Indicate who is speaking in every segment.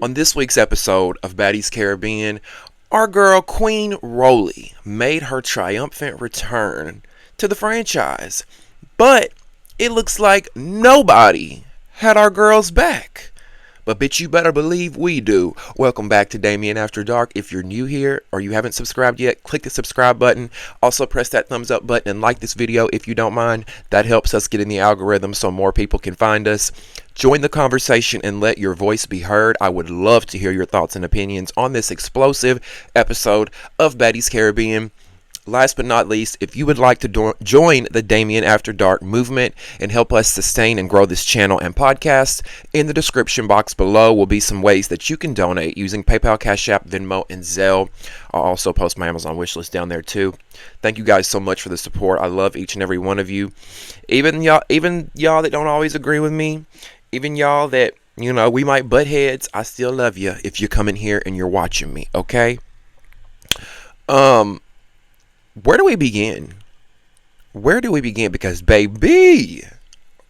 Speaker 1: On this week's episode of Baddies Caribbean, our girl Queen Roelly made her triumphant return to the franchise. But it looks like nobody had our girls back. But bitch, you better believe we do. Welcome back to Damieon After Dark. If you're new here or you haven't subscribed yet, click the subscribe button. Also press that thumbs up button and like this video if you don't mind. That helps us get in the algorithm so more people can find us. Join the conversation and let your voice be heard. I would love to hear your thoughts and opinions on this explosive episode of Baddies Caribbean. Last but not least, if you would like to join the Damieon After Dark movement and help us sustain and grow this channel and podcast, in the description box below will be some ways that you can donate using PayPal, Cash App, Venmo, and Zelle. I'll also post my Amazon wishlist down there too. Thank you guys so much for the support. I love each and every one of you. Even y'all that don't always agree with me, even y'all that, we might butt heads, I still love you if you're coming here and you're watching me, okay? Where do we begin? Because, baby,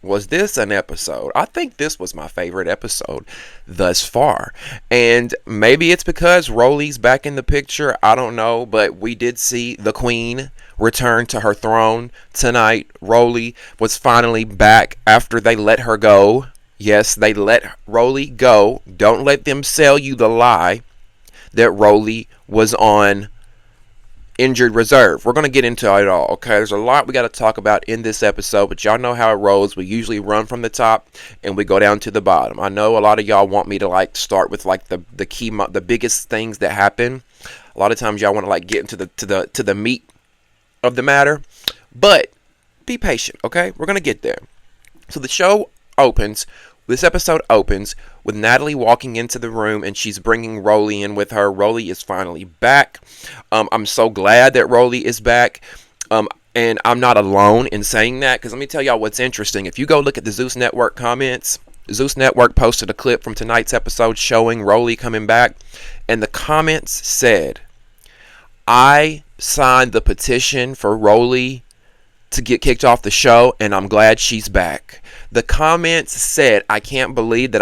Speaker 1: was this an episode? I think this was my favorite episode thus far. And maybe it's because Roelly's back in the picture. I don't know. But we did see the queen return to her throne tonight. Roelly was finally back after they let her go. Yes, they let Roelly go. Don't let them sell you the lie that Roelly was on injured reserve. We're going to get into it all, okay? There's a lot we got to talk about in this episode, but y'all know how it rolls. We usually run from the top and we go down to the bottom. I know a lot of y'all want me to start with the key, the biggest things that happen. A lot of times y'all want to get into the meat of the matter, but be patient, okay? We're going to get there. So this episode opens with Natalie walking into the room and she's bringing Roelly in with her. Roelly is finally back. I'm so glad that Roelly is back. And I'm not alone in saying that, because let me tell y'all what's interesting. If you go look at the Zeus Network comments, Zeus Network posted a clip from tonight's episode showing Roelly coming back. And the comments said, I signed the petition for Roelly to get kicked off the show, and I'm glad she's back. The comments said, I can't believe that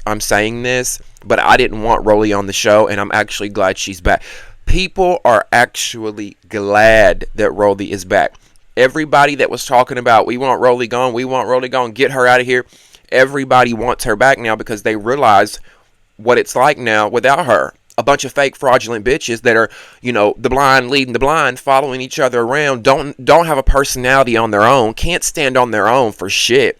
Speaker 1: I'm saying this, but I didn't want Roelly on the show, and I'm actually glad she's back. People are actually glad that Roelly is back. Everybody that was talking about, we want Roelly gone, get her out of here. Everybody wants her back now because they realize what it's like now without her. A bunch of fake fraudulent bitches that are, the blind leading the blind, following each other around, don't have a personality on their own, can't stand on their own for shit.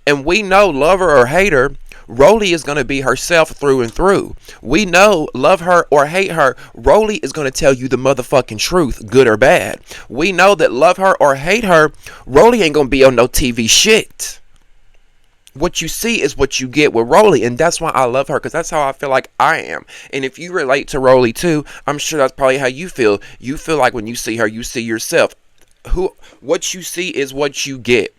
Speaker 1: And we know, love her or hate her, Roelly is going to be herself through and through. We know, love her or hate her, Roelly is going to tell you the motherfucking truth, good or bad. We know that love her or hate her, Roelly ain't going to be on no TV shit. What you see is what you get with Roelly, and that's why I love her, because that's how I feel like I am. And if you relate to Roelly too, I'm sure that's probably how you feel. You feel like when you see her, you see yourself. What you see is what you get.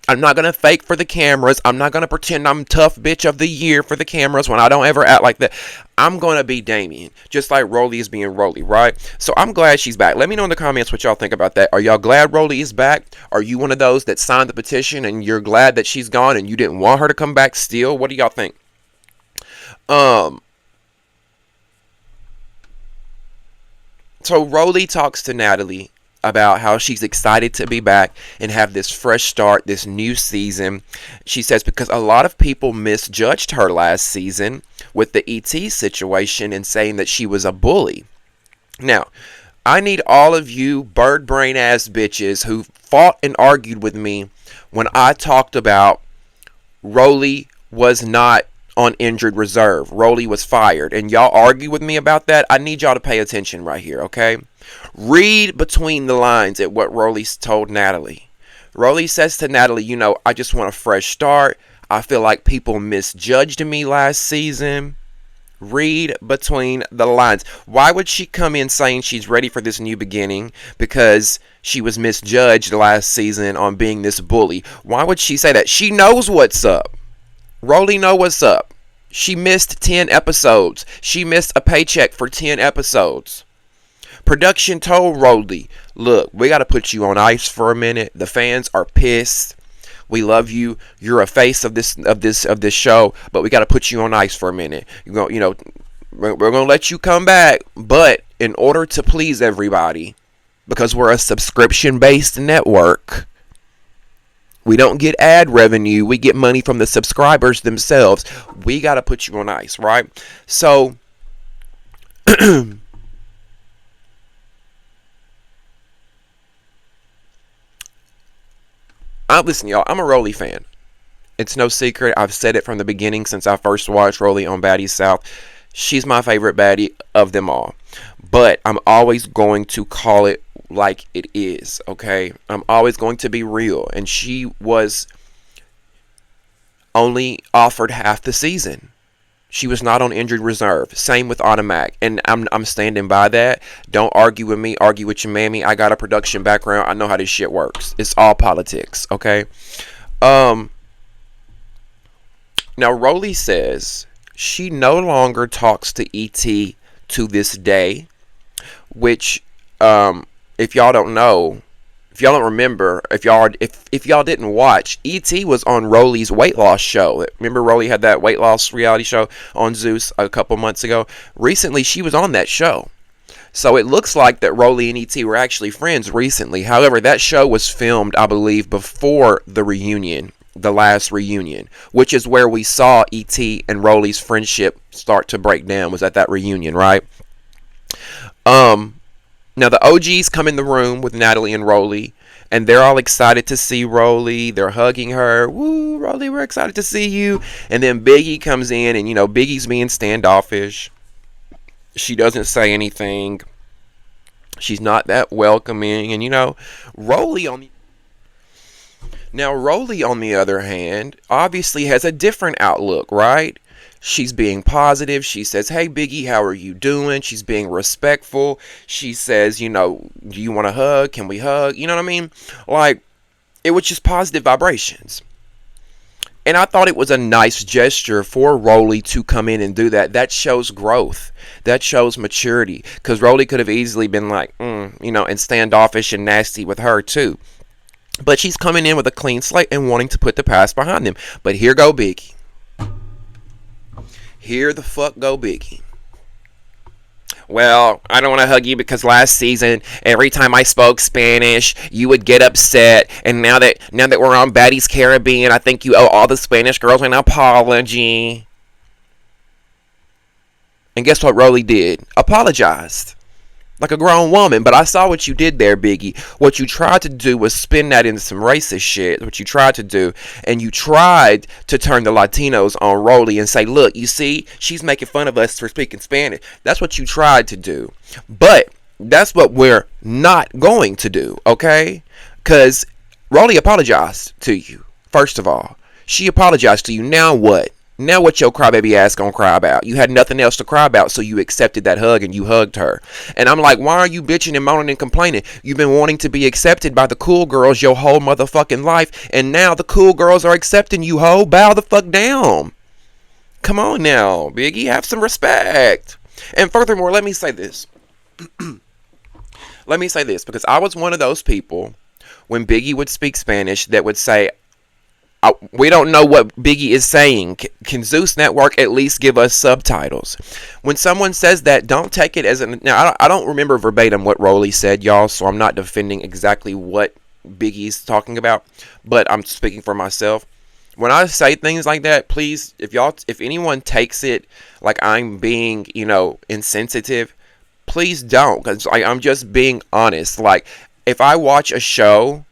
Speaker 1: I'm not going to fake for the cameras. I'm not going to pretend I'm tough bitch of the year for the cameras when I don't ever act like that. I'm going to be Damien, just like Roelly is being Roelly, right? So I'm glad she's back. Let me know in the comments what y'all think about that. Are y'all glad Roelly is back? Are you one of those that signed the petition and you're glad that she's gone and you didn't want her to come back still? What do y'all think? So Roelly talks to Natalie about how she's excited to be back and have this fresh start, this new season. She says because a lot of people misjudged her last season with the ET situation and saying that she was a bully. Now, I need all of you bird brain ass bitches who fought and argued with me when I talked about Roelly was not on injured reserve. Roelly was fired. And y'all argue with me about that. I need y'all to pay attention right here, okay? Read between the lines at what Roelly told Natalie. Roelly says to Natalie, I just want a fresh start. I feel like people misjudged me last season. Read between the lines. Why would she come in saying she's ready for this new beginning because she was misjudged last season on being this bully? Why would she say that? She knows what's up. Roelly know what's up. She missed 10 episodes. She missed a paycheck for 10 episodes. Production told Roelly, look, we got to put you on ice for a minute. The fans are pissed. We love you. You're a face of this show, but we got to put you on ice for a minute. We're gonna let you come back, but in order to please everybody, because we're a subscription-based network, we don't get ad revenue. We get money from the subscribers themselves. We got to put you on ice, right? So, listen, y'all, I'm a Roelly fan. It's no secret. I've said it from the beginning since I first watched Roelly on Baddies South. She's my favorite baddie of them all. But I'm always going to call it like it is, okay? I'm always going to be real. And she was only offered half the season. She was not on injured reserve. Same with Automatic. And I'm standing by that. Don't argue with me. Argue with your mammy. I got a production background. I know how this shit works. It's all politics, okay? Now, Roelly says she no longer talks to E.T. to this day. Which, if y'all don't know, if y'all don't remember, if y'all didn't watch, E.T. was on Roelly's weight loss show. Remember Roelly had that weight loss reality show on Zeus a couple months ago? Recently, she was on that show. So it looks like that Roelly and E.T. were actually friends recently. However, that show was filmed, I believe, before the reunion, the last reunion, which is where we saw E.T. and Roelly's friendship start to break down, was at that reunion, right? Now the OGs come in the room with Natalie and Roelly, and they're all excited to see Roelly. They're hugging her. Woo, Roelly, we're excited to see you. And then Biggie comes in, and Biggie's being standoffish. She doesn't say anything. She's not that welcoming, and Roelly on the other hand, obviously has a different outlook, right? She's being positive. She says, hey, Biggie, how are you doing? She's being respectful. She says, do you want to hug? Can we hug? You know what I mean? Like, it was just positive vibrations. And I thought it was a nice gesture for Roelly to come in and do that. That shows growth. That shows maturity. Because Roelly could have easily been like, and standoffish and nasty with her too. But she's coming in with a clean slate and wanting to put the past behind them. But here go Biggie. Here the fuck go Biggie. Well, I don't want to hug you because last season, every time I spoke Spanish, you would get upset. And now that we're on Baddies Caribbean, I think you owe all the Spanish girls an apology. And guess what Roelly did? Apologized. Like a grown woman. But I saw what you did there, Biggie. What you tried to do was spin that into some racist shit. What you tried to do. And you tried to turn the Latinos on Roelly and say, look, you see, she's making fun of us for speaking Spanish. That's what you tried to do. But that's what we're not going to do, okay? Because Roelly apologized to you, first of all. She apologized to you. Now what? Now what your crybaby ass gonna cry about? You had nothing else to cry about, so you accepted that hug and you hugged her. And I'm like, why are you bitching and moaning and complaining? You've been wanting to be accepted by the cool girls your whole motherfucking life, and now the cool girls are accepting you, ho. Bow the fuck down. Come on now, Biggie, have some respect. And furthermore, let me say this. Let me say this, because I was one of those people, when Biggie would speak Spanish, that would say, we don't know what Biggie is saying. Can Zeus Network at least give us subtitles? When someone says that, don't take it as now, I don't remember verbatim what Roelly said, y'all, so I'm not defending exactly what Biggie's talking about, but I'm speaking for myself. When I say things like that, please, if anyone takes it like I'm being, insensitive, please don't, because I'm just being honest. Like, if I watch a show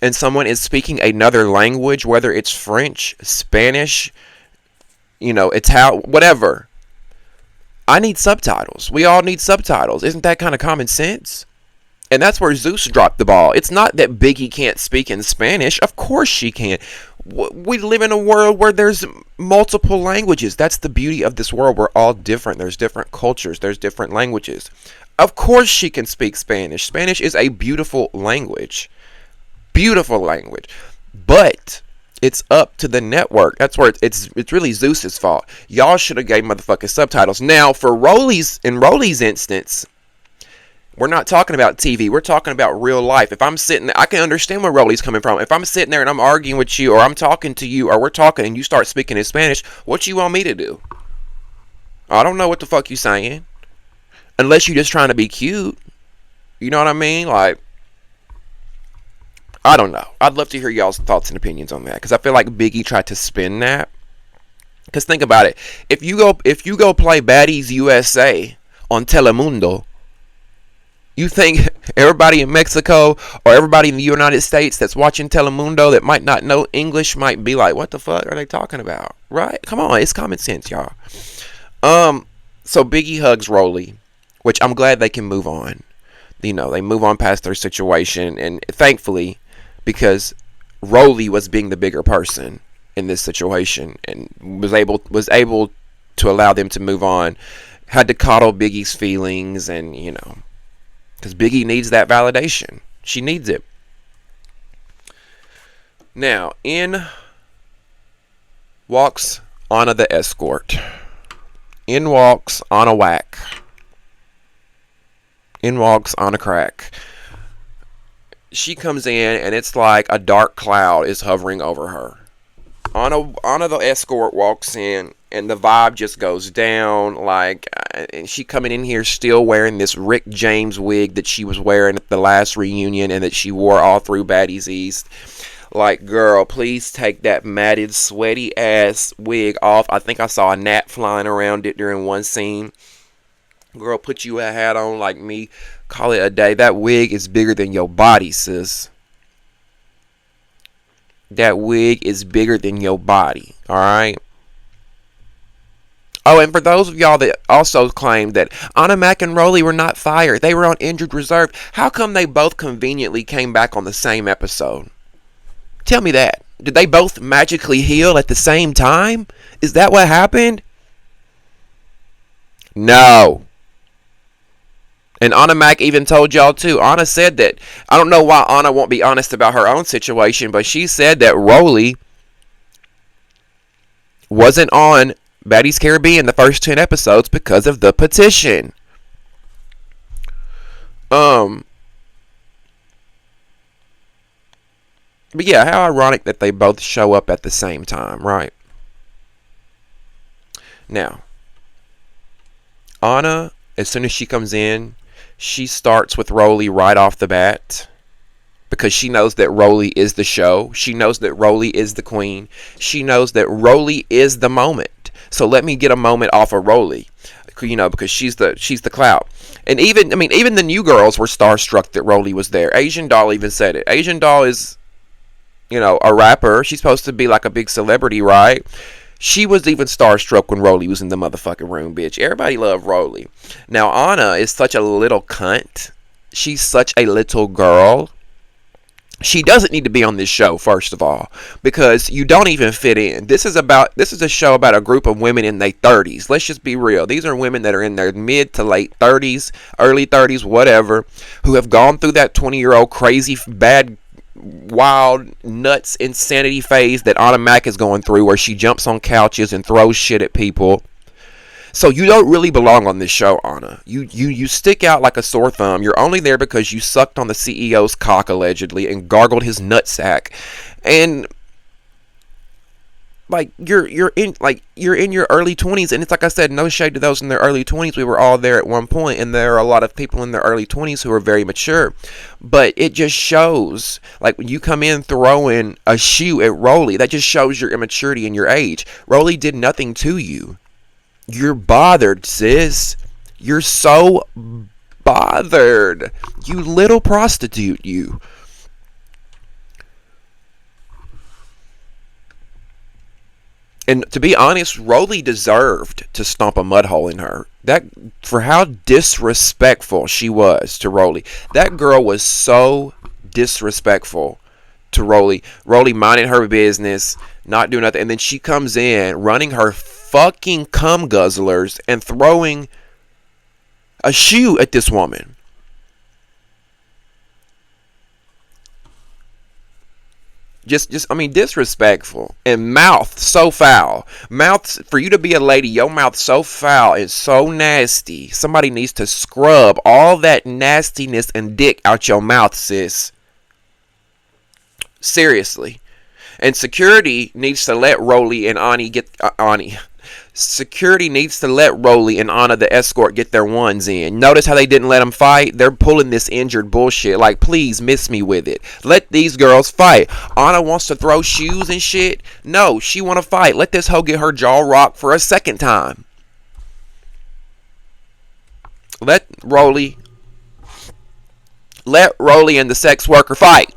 Speaker 1: and someone is speaking another language, whether it's French, Spanish, Italian, whatever, I need subtitles. We all need subtitles. Isn't that kind of common sense? And that's where Zeus dropped the ball. It's not that Biggie can't speak in Spanish. Of course she can. We live in a world where there's multiple languages. That's the beauty of this world. We're all different. There's different cultures. There's different languages. Of course she can speak Spanish. Spanish is a beautiful language. Beautiful language. But it's up to the network. That's where it's really Zeus's fault. Y'all should have gave motherfucking subtitles. Now, for Roelly's instance, we're not talking about TV. We're talking about real life. If I'm sitting there, I can understand where Roelly's coming from. If I'm sitting there and I'm arguing with you, or I'm talking to you, or we're talking and you start speaking in Spanish, what you want me to do? I don't know what the fuck you saying. Unless you're just trying to be cute. You know what I mean? Like, I don't know. I'd love to hear y'all's thoughts and opinions on that. Because I feel like Biggie tried to spin that. Because think about it. If you go play Baddies USA on Telemundo, you think everybody in Mexico or everybody in the United States that's watching Telemundo that might not know English might be like, what the fuck are they talking about? Right? Come on, it's common sense, y'all. So Biggie hugs Roelly, which I'm glad they can move on. You know, they move on past their situation, and thankfully, because Roelly was being the bigger person in this situation and was able to allow them to move on, had to coddle Biggie's feelings, and you know, because Biggie needs that validation. She needs it. Now, in walks Anna the escort. In walks Anna Whack. In walks Anna Crack. She comes in and it's like a dark cloud is hovering over her. Anna the escort walks in and the vibe just goes down. Like, and she coming in here still wearing this Rick James wig that she was wearing at the last reunion and that she wore all through Baddies East. Like, girl, please take that matted, sweaty ass wig off. I think I saw a gnat flying around it during one scene. Girl, put you a hat on like me. Call it a day. That wig is bigger than your body, sis. That wig is bigger than your body. Alright? Oh, and for those of y'all that also claim that Anna Mac and Roelly were not fired, they were on injured reserve, how come they both conveniently came back on the same episode? Tell me that. Did they both magically heal at the same time? Is that what happened? No. And Anna Mac even told y'all too. Anna said that, I don't know why Anna won't be honest about her own situation, but she said that Roelly wasn't on Baddies Caribbean the first 10 episodes because of the petition. But yeah, how ironic that they both show up at the same time, right? Now, Anna, as soon as she comes in, she starts with Roelly right off the bat because she knows that Roelly is the show. She knows that Roelly is the queen. She knows that Roelly is the moment. So let me get a moment off of Roelly, you know, because she's the clout. And even the new girls were starstruck that Roelly was there. Asian Doll even said it. Asian Doll is, you know, a rapper. She's supposed to be like a big celebrity, right? She was even starstruck when Roelly was in the motherfucking room, bitch. Everybody loved Roelly. Now, Anna is such a little cunt. She's such a little girl. She doesn't need to be on this show, first of all, because you don't even fit in. This is a show about a group of women in their 30s. Let's just be real. These are women that are in their mid to late 30s, early 30s, whatever, who have gone through that 20-year-old crazy, bad, wild, nuts, insanity phase that Anna Mac is going through, where she jumps on couches and throws shit at people. So you don't really belong on this show, Anna. You stick out like a sore thumb. You're only there because you sucked on the CEO's cock, allegedly, and gargled his nutsack. And like you're in your early 20s, and it's like I said, no shade to those in their early 20s. We were all there at one point, and there are a lot of people in their early 20s who are very mature. But it just shows, like, when you come in throwing a shoe at Roelly, that just shows your immaturity and your age. Roelly did nothing to you. You're bothered, sis. You're so bothered. You little prostitute, you. And to be honest, Roelly deserved to stomp a mud hole in her. That, for how disrespectful she was to Roelly. That girl was so disrespectful to Roelly. Roelly minding her business, not doing nothing. And then she comes in, running her fucking cum guzzlers and throwing a shoe at this woman. I mean, disrespectful. And mouth so foul. Mouth, for you to be a lady, your mouth so foul and so nasty. Somebody needs to scrub all that nastiness and dick out your mouth, sis. Seriously. And security needs to let Roelly and Ani get... Security needs to let Roelly and Anna, the escort, get their ones in. Notice how they didn't let them fight? They're pulling this injured bullshit. Like, please miss me with it. Let these girls fight. Anna wants to throw shoes and shit. No, she want to fight. Let this hoe get her jaw rocked for a second time. Let Roelly and the sex worker fight.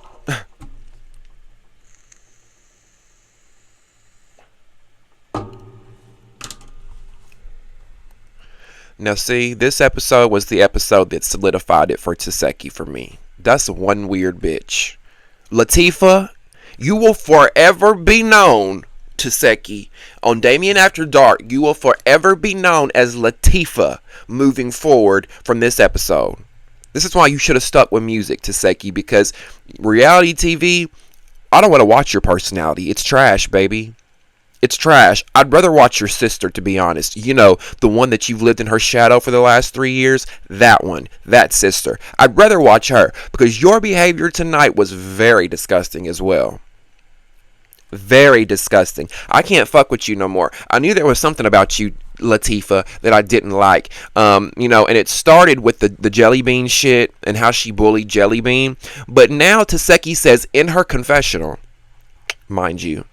Speaker 1: Now see, this episode was the episode that solidified it for Taseki for me. That's one weird bitch. Latifah, you will forever be known, Taseki. On Damien After Dark, you will forever be known as Latifah moving forward from this episode. This is why you should have stuck with music, Taseki, because reality TV, I don't want to watch your personality. It's trash, baby. It's trash. I'd rather watch your sister, to be honest. You know, the one that you've lived in her shadow for the last 3 years. That one. That sister. I'd rather watch her. Because your behavior tonight was very disgusting as well. Very disgusting. I can't fuck with you no more. I knew there was something about you, Latifah, that I didn't like. You know, and it started with the jelly bean shit and how she bullied Jelly Bean. But now Taseki says in her confessional, mind you,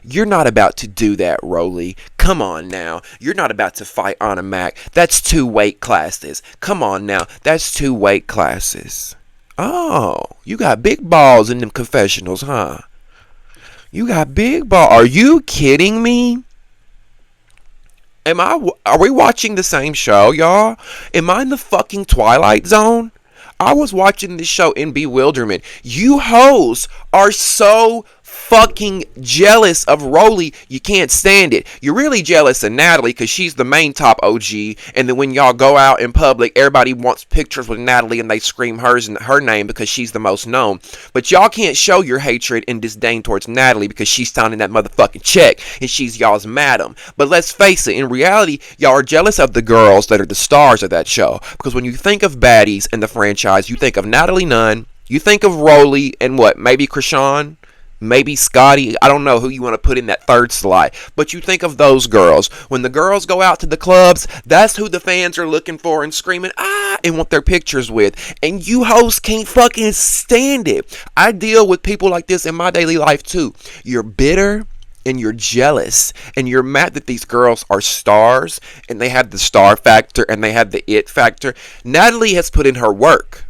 Speaker 1: you're not about to do that, Roelly. Come on now. You're not about to fight Anna Mac. That's 2 weight classes. Come on now. That's 2 weight classes. Oh, you got big balls in them confessionals, huh? You got big balls. Are you kidding me? Are we watching the same show, y'all? Am I in the fucking Twilight Zone? I was watching this show in bewilderment. You hoes are so fucking jealous of Roelly, you can't stand it. You're really jealous of Natalie because she's the main top OG, and then when y'all go out in public, everybody wants pictures with Natalie and they scream her name because she's the most known. But y'all can't show your hatred and disdain towards Natalie because she's signing that motherfucking check and she's y'all's madam. But let's face it, in reality, y'all are jealous of the girls that are the stars of that show, because when you think of Baddies and the franchise, you think of Natalie Nunn, you think of Roelly and what, maybe Krishan? Maybe Scotty, I don't know who you want to put in that third slot. But you think of those girls. When the girls go out to the clubs, that's who the fans are looking for and screaming, ah, and want their pictures with. And you hosts can't fucking stand it. I deal with people like this in my daily life too. You're bitter and you're jealous. And you're mad that these girls are stars. And they have the star factor and they have the it factor. Natalie has put in her work.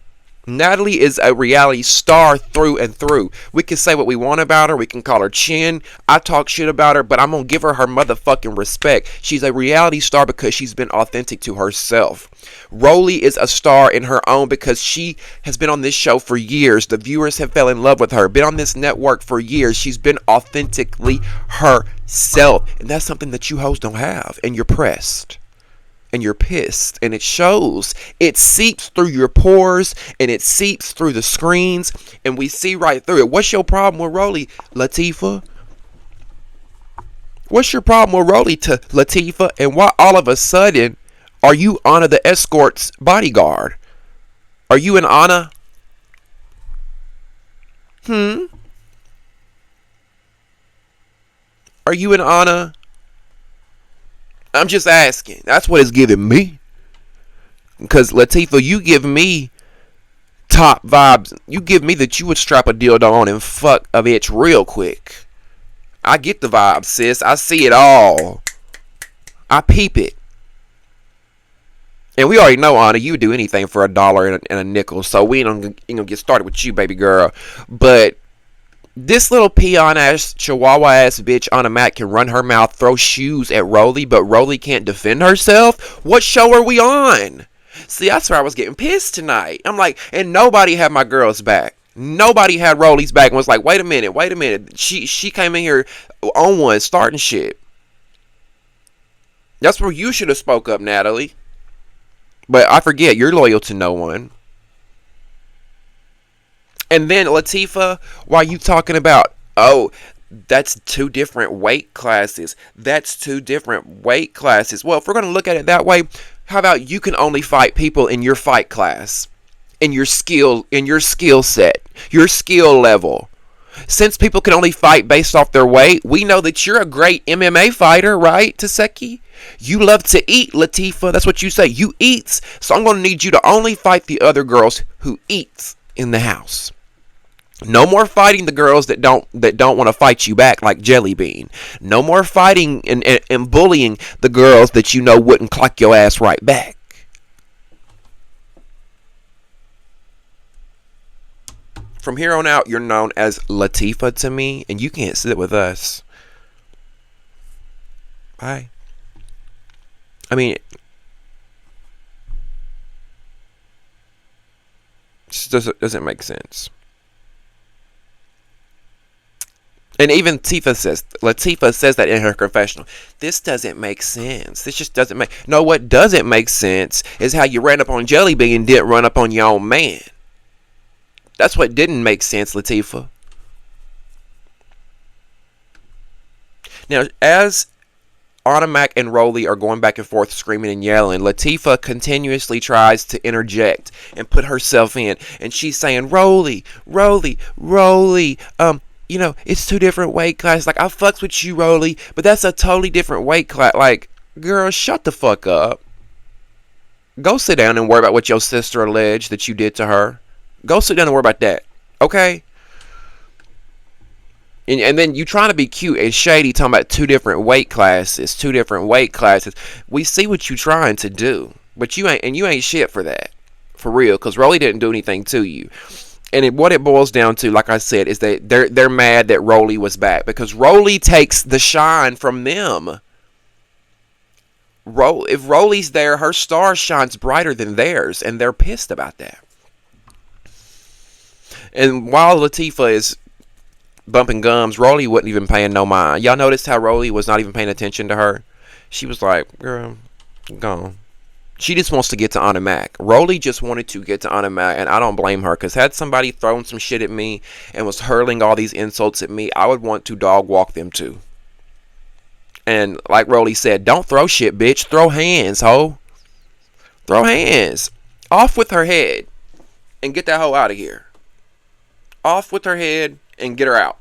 Speaker 1: Natalie is a reality star through and through. We can say what we want about her. We can call her chin. I talk shit about her, but I'm going to give her motherfucking respect. She's a reality star because she's been authentic to herself. Roelly is a star in her own because she has been on this show for years. The viewers have fell in love with her. Been on this network for years. She's been authentically herself. And that's something that you hoes don't have. And you're pressed. And you're pissed, and it shows. It seeps through your pores, and it seeps through the screens, and we see right through it. What's your problem with Roelly, Latifah? What's your problem with Roelly to Latifah? And why all of a sudden are you Anna the escort's bodyguard? Are you an Anna? Are you an Anna? I'm just asking. That's what it's giving me. Because Latifah, you give me top vibes. You give me that you would strap a dildo on and fuck a bitch real quick. I get the vibe, sis. I see it all. I peep it. And we already know, Anna, you would do anything for $1 and a nickel. So we ain't gonna get started with you, baby girl. But this little peon-ass, chihuahua-ass bitch Anna Mac can run her mouth, throw shoes at Roelly, but Roelly can't defend herself? What show are we on? See, that's where I was getting pissed tonight. I'm like, and nobody had my girls back. Nobody had Roelly's back and was like, wait a minute, wait a minute. She came in here on one, starting shit. That's where you should have spoke up, Natalie. But I forget, you're loyal to no one. And then Latifah, why you talking about, oh, that's two different weight classes. That's two different weight classes. Well, if we're going to look at it that way, how about you can only fight people in your fight class, in your skill set, your skill level. Since people can only fight based off their weight, we know that you're a great MMA fighter, right, Taseki? You love to eat, Latifah. That's what you say. You eats. So I'm going to need you to only fight the other girls who eats in the house. No more fighting the girls that don't want to fight you back like Jelly Bean. No more fighting and bullying the girls that you know wouldn't clock your ass right back. From here on out, you're known as Latifah to me, and you can't sit with us. Bye. I mean, it just doesn't make sense. And even Latifah says that in her confessional. This doesn't make sense. This just doesn't make... No, what doesn't make sense is how you ran up on Jelly Bean and didn't run up on your own man. That's what didn't make sense, Latifah. Now, as Anna Mac and Roelly are going back and forth screaming and yelling, Latifah continuously tries to interject and put herself in. And she's saying, Roelly, you know, it's two different weight classes. Like, I fucks with you, Roelly, but that's a totally different weight class. Like, girl, shut the fuck up. Go sit down and worry about what your sister alleged that you did to her. Go sit down and worry about that. Okay? And then you trying to be cute and shady talking about two different weight classes. Two different weight classes. We see what you trying to do. But you ain't shit for that. For real. Because Roelly didn't do anything to you. And what it boils down to, like I said, is that they're mad that Roelly was back. Because Roelly takes the shine from them. If Roelly's there, her star shines brighter than theirs. And they're pissed about that. And while Latifah is bumping gums, Roelly wasn't even paying no mind. Y'all noticed how Roelly was not even paying attention to her? She was like, girl, gone. She just wants to get to Anna Mac. Roelly just wanted to get to Anna Mac, and I don't blame her, because had somebody thrown some shit at me and was hurling all these insults at me, I would want to dog walk them too. And like Roelly said, don't throw shit, bitch. Throw hands, ho. Throw hands. Off with her head and get that hoe out of here. Off with her head and get her out.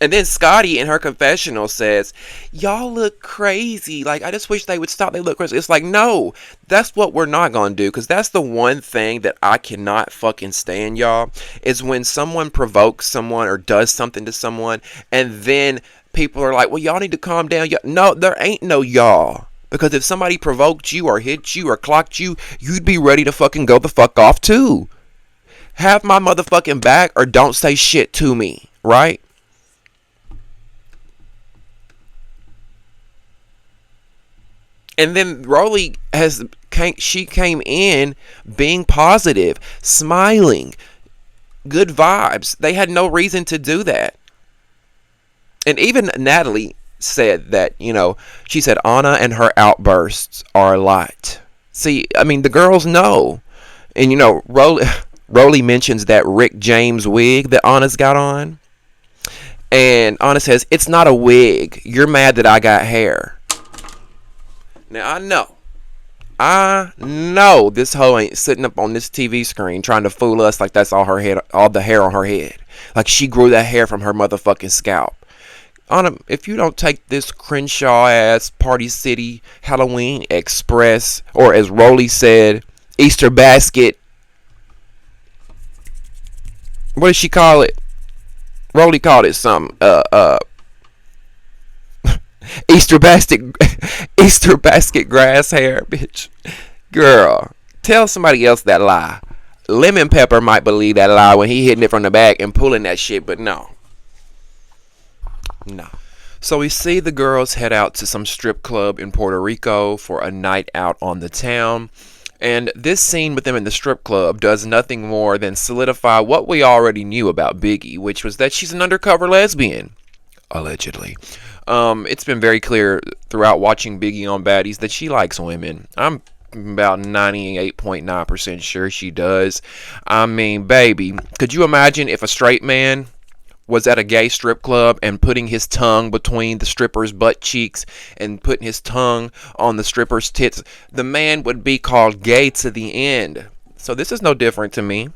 Speaker 1: And then Scotty in her confessional says, y'all look crazy. Like, I just wish they would stop. They look crazy. It's like, no, that's what we're not going to do. Because that's the one thing that I cannot fucking stand, y'all. Is when someone provokes someone or does something to someone. And then people are like, well, y'all need to calm down. No, there ain't no y'all. Because if somebody provoked you or hit you or clocked you, you'd be ready to fucking go the fuck off too. Have my motherfucking back or don't say shit to me. Right? And then Roelly she came in being positive, smiling, good vibes. They had no reason to do that. And even Natalie said that, you know, she said Anna and her outbursts are a lot. See, I mean, the girls know. And, you know, Roelly mentions that Rick James wig that Anna's got on. And Anna says, it's not a wig. You're mad that I got hair. Now, I know this hoe ain't sitting up on this TV screen trying to fool us like that's all the hair on her head. Like she grew that hair from her motherfucking scalp. Anna, if you don't take this Crenshaw-ass Party City Halloween Express, or as Roelly said, Easter basket. What did she call it? Roelly called it something. Easter basket grass hair, bitch. Girl, tell somebody else that lie. Lemon Pepper might believe that lie when he hitting it from the back and pulling that shit, but no. So we see the girls head out to some strip club in Puerto Rico for a night out on the town. And this scene with them in the strip club does nothing more than solidify what we already knew about Biggie, which was that she's an undercover lesbian, allegedly. It's been very clear throughout watching Biggie on Baddies that she likes women. I'm about 98.9% sure she does. I mean, baby, could you imagine if a straight man was at a gay strip club and putting his tongue between the stripper's butt cheeks and putting his tongue on the stripper's tits? The man would be called gay to the end. So this is no different to me.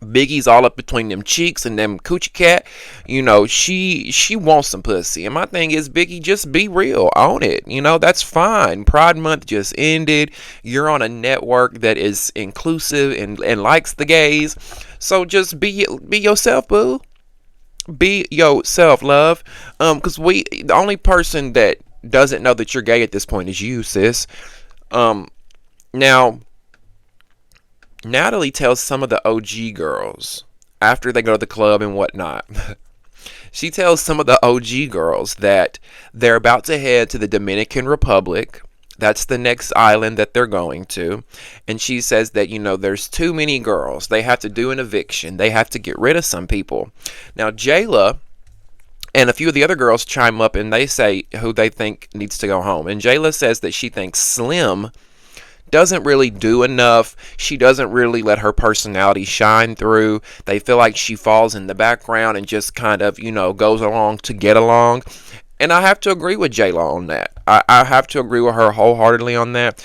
Speaker 1: Biggie's all up between them cheeks and them coochie cat. You know, she wants some pussy. And my thing is, Biggie, just be real. Own it. You know, that's fine. Pride Month just ended. You're on a network that is inclusive and likes the gays. So just be yourself, boo. Be yourself, love. Because the only person that doesn't know that you're gay at this point is you, sis. Now, Natalie tells some of the OG girls after they go to the club and whatnot. She tells some of the OG girls that they're about to head to the Dominican Republic. That's the next island that they're going to. And she says that, there's too many girls. They have to do an eviction. They have to get rid of some people. Now, Jayla and a few of the other girls chime up and they say who they think needs to go home. And Jayla says that she thinks Slim doesn't really do enough. She doesn't really let her personality shine through. They feel like she falls in the background and just kind of, goes along to get along. And I have to agree with J-Lo on that. I have to agree with her wholeheartedly on that.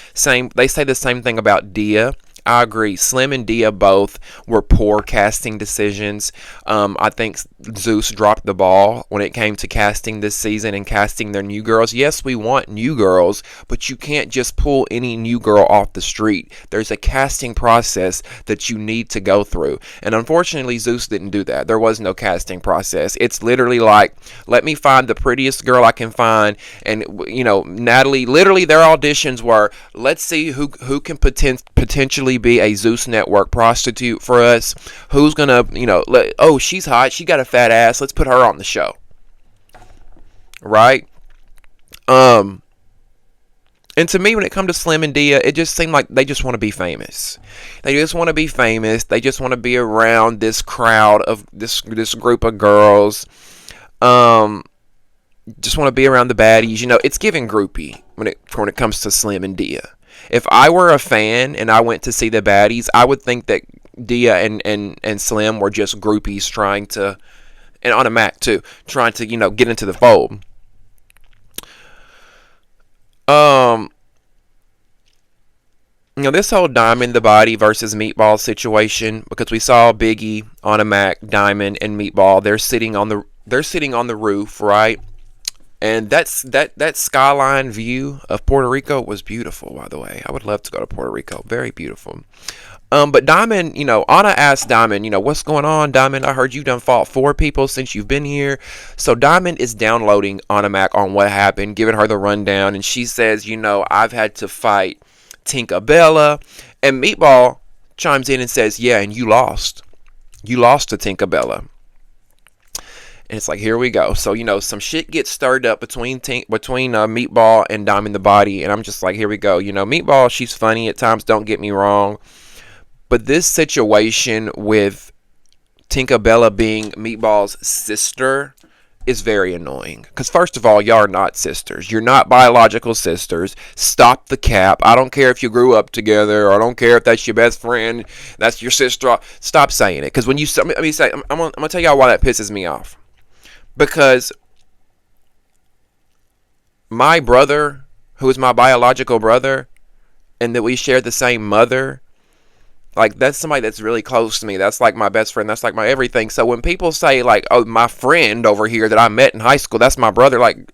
Speaker 1: They say the same thing about Dia. I agree. Slim and Dia both were poor casting decisions. I think Zeus dropped the ball when it came to casting this season and casting their new girls. Yes, we want new girls, but you can't just pull any new girl off the street. There's a casting process that you need to go through. And unfortunately, Zeus didn't do that. There was no casting process. It's literally like, let me find the prettiest girl I can find. And, Natalie, literally their auditions were, let's see who can potentially be a Zeus Network prostitute for us. Who's gonna, oh, she's hot, she got a fat ass, let's put her on the show. Right? And to me, when it comes to Slim and Dia, it just seemed like they just want to be famous. They just want to be famous. They just want to be around this crowd of this group of girls. Just want to be around the baddies. It's giving groupie when it comes to Slim and Dia. If I were a fan and I went to see the baddies, I would think that Dia and Slim were just groupies trying to, and on a Mac too, trying to, get into the fold. This whole Diamond the Body versus Meatball situation, because we saw Biggie on a Mac, Diamond and Meatball, they're sitting on the roof, right? And that skyline view of Puerto Rico was beautiful, by the way. I would love to go to Puerto Rico. Very beautiful. But Diamond, Anna asked Diamond, what's going on, Diamond? I heard you done fought 4 people since you've been here. So Diamond is downloading Anna Mac on what happened, giving her the rundown. And she says, I've had to fight Tinkerbella. And Meatball chimes in and says, yeah, and you lost. You lost to Tinkerbella. And it's like, here we go. So, some shit gets stirred up between Meatball and Diamond the Body. And I'm just like, here we go. Meatball, she's funny at times, don't get me wrong. But this situation with Tinkerbella being Meatball's sister is very annoying. Because first of all, y'all are not sisters. You're not biological sisters. Stop the cap. I don't care if you grew up together, or I don't care if that's your best friend, that's your sister. Stop saying it. Because when you, I'm going to tell y'all why that pisses me off. Because my brother, who is my biological brother, and that we share the same mother, like, that's somebody that's really close to me. That's like my best friend. That's like my everything. So when people say, like, oh, my friend over here that I met in high school, that's my brother, like,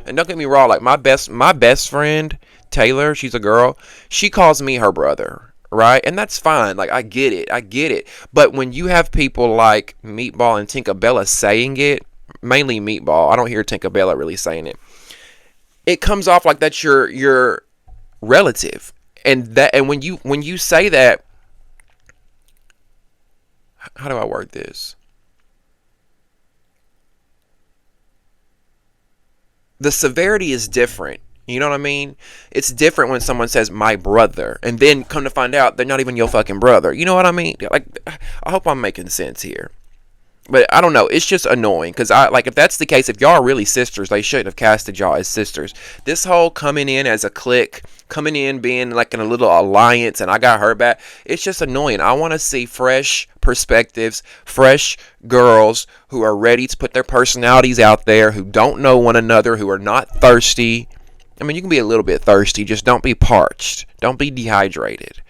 Speaker 1: and don't get me wrong, like, my best friend, Taylor, she's a girl, she calls me her brother, right? And that's fine. Like, I get it. But when you have people like Meatball and Tinkerbella saying it, mainly Meatball, I don't hear Tinkerbella really saying it, it comes off like that's your relative. And when you say that, how do I word this? The severity is different You know what I mean? It's different when someone says my brother and then come to find out they're not even your fucking brother. You know what I mean? Like, I hope I'm making sense here. But I don't know. It's just annoying because I like if that's the case, if y'all are really sisters, they shouldn't have casted y'all as sisters. This whole coming in as a clique, coming in being like in a little alliance, and I got her back. It's just annoying. I want to see fresh perspectives, fresh girls who are ready to put their personalities out there, who don't know one another, who are not thirsty. I mean, you can be a little bit thirsty, just don't be parched. Don't be dehydrated.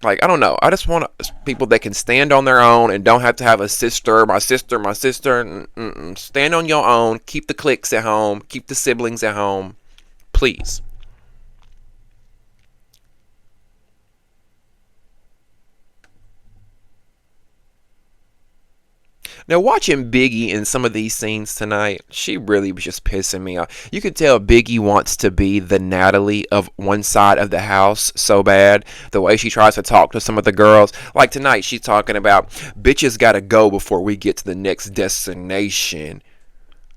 Speaker 1: Like, I don't know. I just want people that can stand on their own and don't have to have a sister, my sister, my sister. Stand on your own. Keep the cliques at home. Keep the siblings at home. Please. Now, watching Biggie in some of these scenes tonight, she really was just pissing me off. You could tell Biggie wants to be the Natalie of one side of the house so bad. The way she tries to talk to some of the girls. Like tonight, she's talking about, bitches gotta go before we get to the next destination.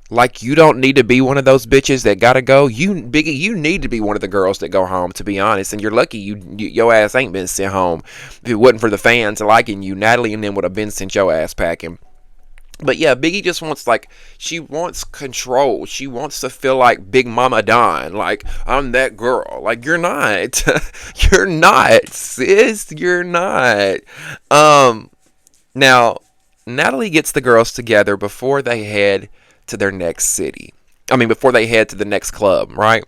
Speaker 1: Like, you don't need to be one of those bitches that gotta go. You, Biggie, you need to be one of the girls that go home, to be honest. And you're lucky your ass ain't been sent home. If it wasn't for the fans liking you, Natalie and them would have been sent your ass packing. But yeah, Biggie just wants, like, she wants control. She wants to feel like Big Mama Don. Like, I'm that girl. Like, you're not. You're not, sis. You're not. Now, Natalie gets the girls together before they head to their next city. I mean, before they head to the next club, right?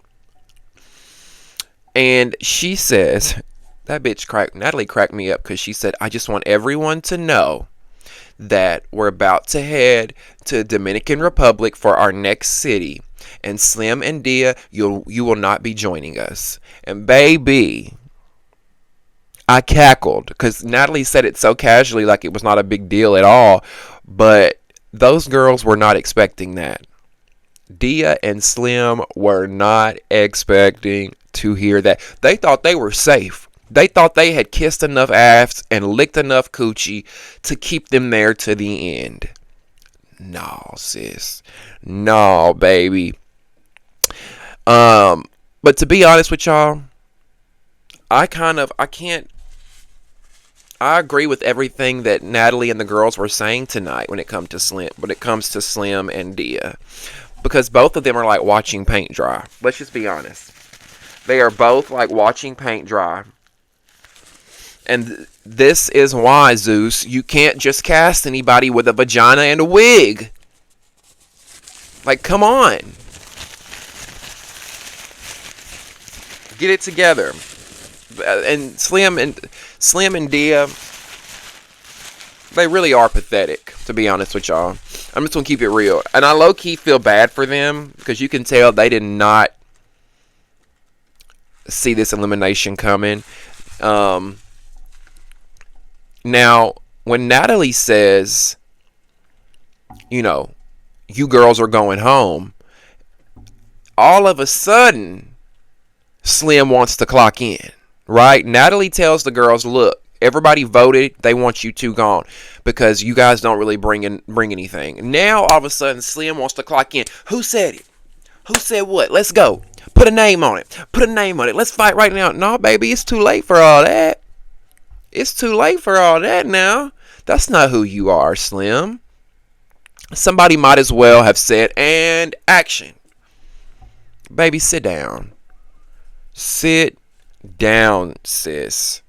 Speaker 1: And she says, Natalie cracked me up because she said, I just want everyone to know that we're about to head to Dominican Republic for our next city, and Slim and Dia, you will not be joining us. And baby, I cackled because Natalie said it so casually, like it was not a big deal at all, but those girls were not expecting that. Dia and Slim were not expecting to hear that. They thought they were safe. They thought they had kissed enough ass and licked enough coochie to keep them there to the end. No, sis. No, baby. But to be honest with y'all, I agree with everything that Natalie and the girls were saying tonight when it comes to Slim and Dia. Because both of them are like watching paint dry. Let's just be honest. They are both like watching paint dry. And this is why, Zeus, you can't just cast anybody with a vagina and a wig. Like, come on. Get it together. And Slim and Dia, they really are pathetic, to be honest with y'all. I'm just going to keep it real. And I low-key feel bad for them because you can tell they did not see this elimination coming. Now, when Natalie says, you know, you girls are going home, all of a sudden, Slim wants to clock in, right? Natalie tells the girls, look, everybody voted, they want you two gone because you guys don't really bring anything. Now, all of a sudden, Slim wants to clock in. Who said it? Who said what? Let's go. Put a name on it. Put a name on it. Let's fight right now. No, baby, it's too late for all that. It's too late for all that now. That's not who you are, Slim. Somebody might as well have said, and action. Baby, sit down. Sit down, sis.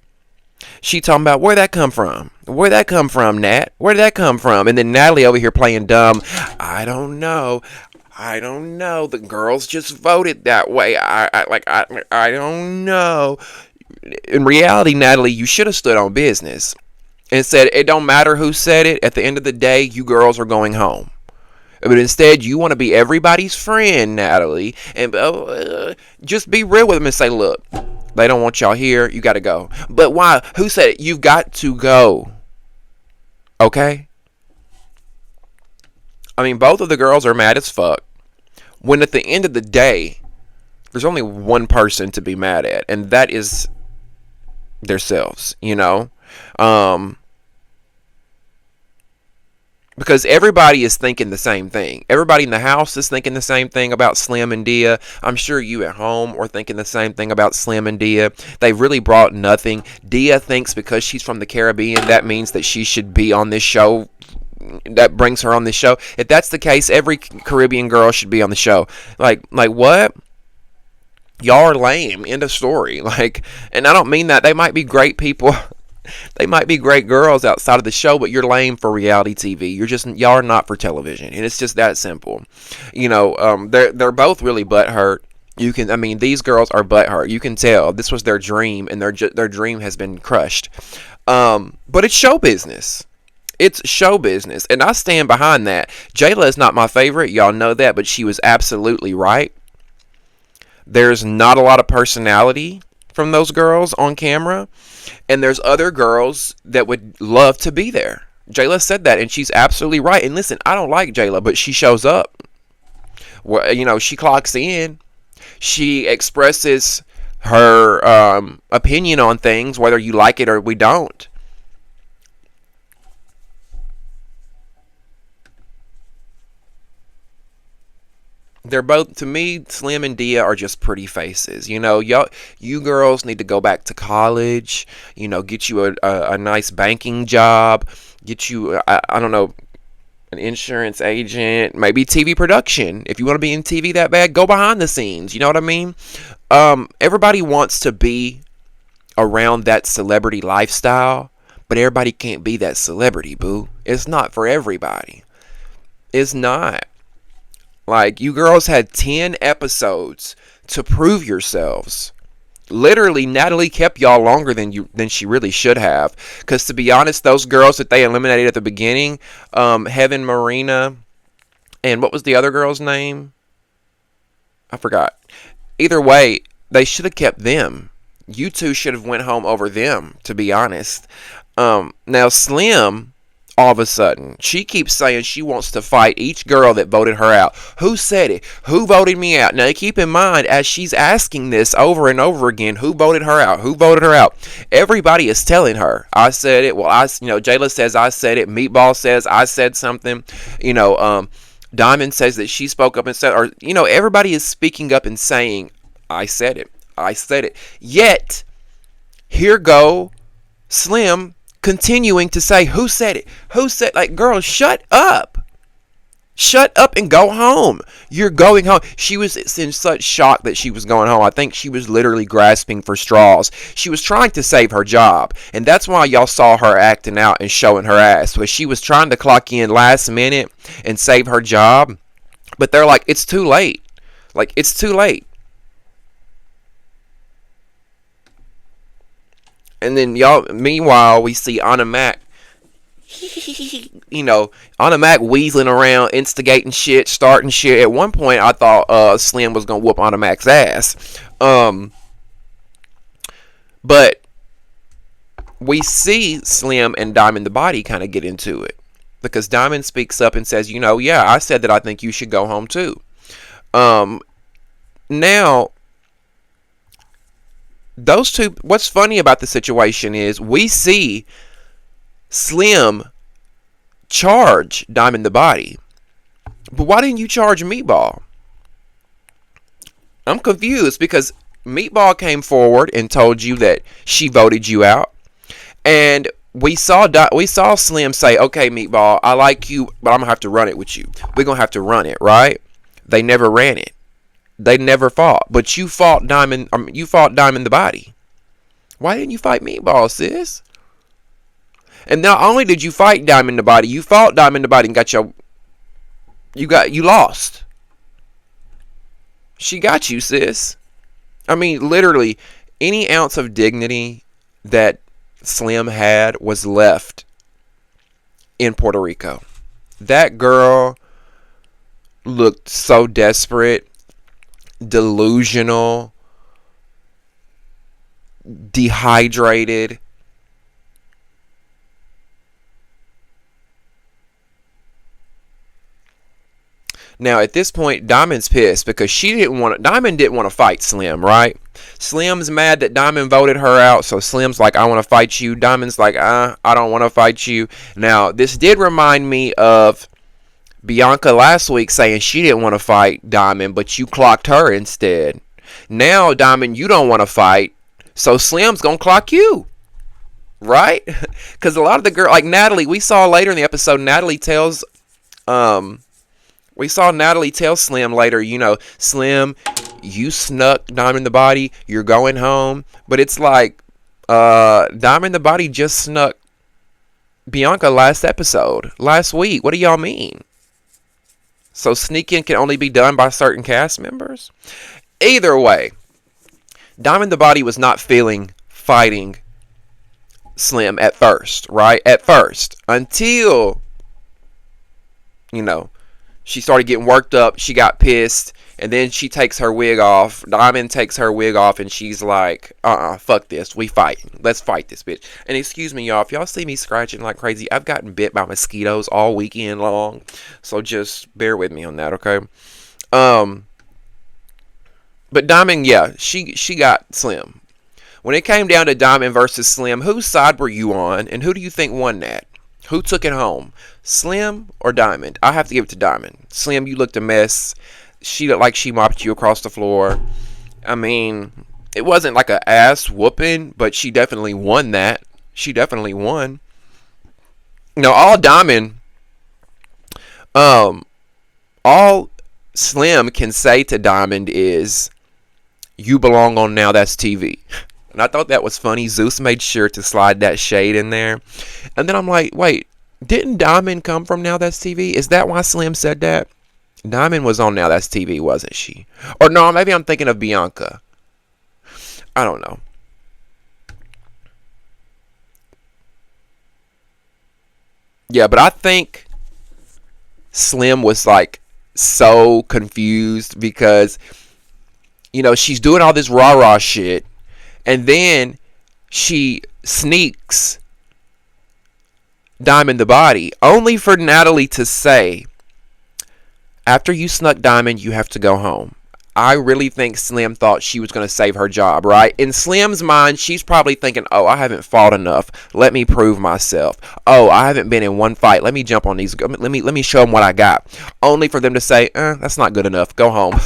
Speaker 1: She talking about, where'd that come from? Where'd that come from, Nat? Where did that come from? And then Natalie over here playing dumb. I don't know. The girls just voted that way. I don't know. In reality, Natalie, you should have stood on business and said, it don't matter who said it. At the end of the day, you girls are going home. But instead, you want to be everybody's friend, Natalie, and just be real with them and say, look, they don't want y'all here. You got to go. But why? Who said it? You've got to go. Okay? I mean, both of the girls are mad as fuck. When at the end of the day, there's only one person to be mad at, and that is themselves, you know? But because everybody is thinking the same thing. Everybody in the house is thinking the same thing about Slim and Dia. I'm sure you at home are thinking the same thing about Slim and Dia. They really brought nothing. Dia thinks because she's from the Caribbean, that means that she should be on this show. That brings her on this show. If that's the case, every Caribbean girl should be on the show. Like what? Y'all are lame. End of story. Like, and I don't mean that. They might be great people. They might be great girls outside of the show, but you're lame for reality TV. Y'all are not for television, and it's just that simple. They're both really butthurt. These girls are butthurt. You can tell this was their dream, and their dream has been crushed. But it's show business. It's show business, and I stand behind that. Jayla is not my favorite. Y'all know that, but she was absolutely right. There's not a lot of personality from those girls on camera. And there's other girls that would love to be there. Jayla said that, and she's absolutely right. And listen, I don't like Jayla, but she shows up. Well, she clocks in. She expresses her opinion on things, whether you like it or we don't. They're both, to me, Slim and Dia are just pretty faces. You girls need to go back to college, get you a nice banking job, get you, I don't know, an insurance agent, maybe TV production. If you want to be in TV that bad, go behind the scenes. You know what I mean? Everybody wants to be around that celebrity lifestyle, but everybody can't be that celebrity, boo. It's not for everybody. It's not. Like, you girls had 10 episodes to prove yourselves. Literally, Natalie kept y'all longer than she really should have. Because to be honest, those girls that they eliminated at the beginning, Heaven, Marina, and what was the other girl's name? I forgot. Either way, they should have kept them. You two should have went home over them, to be honest. Now, Slim, all of a sudden, she keeps saying she wants to fight each girl that voted her out. Who said it? Who voted me out? Now, keep in mind, as she's asking this over and over again, who voted her out? Who voted her out? Everybody is telling her, I said it. Well, Jayla says I said it. Meatball says I said something. Diamond says that she spoke up and said, or, everybody is speaking up and saying, I said it. I said it. Yet, here go Slim continuing to say, who said it? Who said, like, girl, shut up. Shut up and go home. You're going home. She was in such shock that she was going home. I think she was literally grasping for straws. She was trying to save her job. And that's why y'all saw her acting out and showing her ass. Because she was trying to clock in last minute and save her job. But they're like, it's too late. Like, it's too late. And then meanwhile, we see Anna Mac, Anna Mac weaseling around, instigating shit, starting shit. At one point, I thought Slim was going to whoop Anna Mac's ass. But we see Slim and Diamond the Body kind of get into it. Because Diamond speaks up and says, yeah, I said that I think you should go home too. Now, those two, what's funny about the situation is we see Slim charge Diamond the Body. But why didn't you charge Meatball? I'm confused because Meatball came forward and told you that she voted you out. And we saw Slim say, okay, Meatball, I like you, but I'm going to have to run it with you. We're going to have to run it, right? They never ran it. They never fought. But you fought Diamond the Body. Why didn't you fight Meatball, sis? And not only did you fight Diamond the Body, you fought Diamond the Body and you lost. She got you, sis. I mean, literally, any ounce of dignity that Slim had was left in Puerto Rico. That girl looked so desperate, delusional, dehydrated. Now at this point, Diamond's pissed because Diamond didn't want to fight Slim, right? Slim's mad that Diamond voted her out, so Slim's like, I want to fight you. Diamond's like, I don't want to fight you. Now, this did remind me of Bianca last week saying she didn't want to fight Diamond, but you clocked her instead. Now, Diamond, you don't want to fight, so Slim's going to clock you. Right? Because a lot of the girls, like Natalie, we saw later in the episode, Natalie tells Slim later, Slim, you snuck Diamond the Body, you're going home. But it's like, Diamond the Body just snuck Bianca last week. What do y'all mean? So sneaking can only be done by certain cast members? Either way, Diamond the Body was not feeling fighting Slim at first, right? At first. Until, she started getting worked up. She got pissed. And then she takes her wig off. Diamond takes her wig off. And she's like, fuck this. We fighting. Let's fight this bitch. And excuse me, y'all. If y'all see me scratching like crazy, I've gotten bit by mosquitoes all weekend long. So just bear with me on that, okay? But Diamond, yeah, she got Slim. When it came down to Diamond versus Slim, whose side were you on? And who do you think won that? Who took it home? Slim or Diamond? I have to give it to Diamond. Slim, you looked a mess. She looked like she mopped you across the floor. I mean, it wasn't like a ass whooping, but she definitely won that. She definitely won. All Diamond, all Slim can say to Diamond is, you belong on Now That's TV. And I thought that was funny. Zeus made sure to slide that shade in there. And then I'm like, wait, didn't Diamond come from Now That's TV? Is that why Slim said that? Diamond was on Now That's TV, wasn't she? Or no, maybe I'm thinking of Bianca. I don't know. Yeah, but I think Slim was like so confused because, she's doing all this rah-rah shit. And then she sneaks Diamond the Body, only for Natalie to say, after you snuck Diamond, you have to go home. I really think Slim thought she was going to save her job, right? In Slim's mind, she's probably thinking, oh, I haven't fought enough. Let me prove myself. Oh, I haven't been in one fight. Let me jump on these. Let me show them what I got. Only for them to say, that's not good enough. Go home.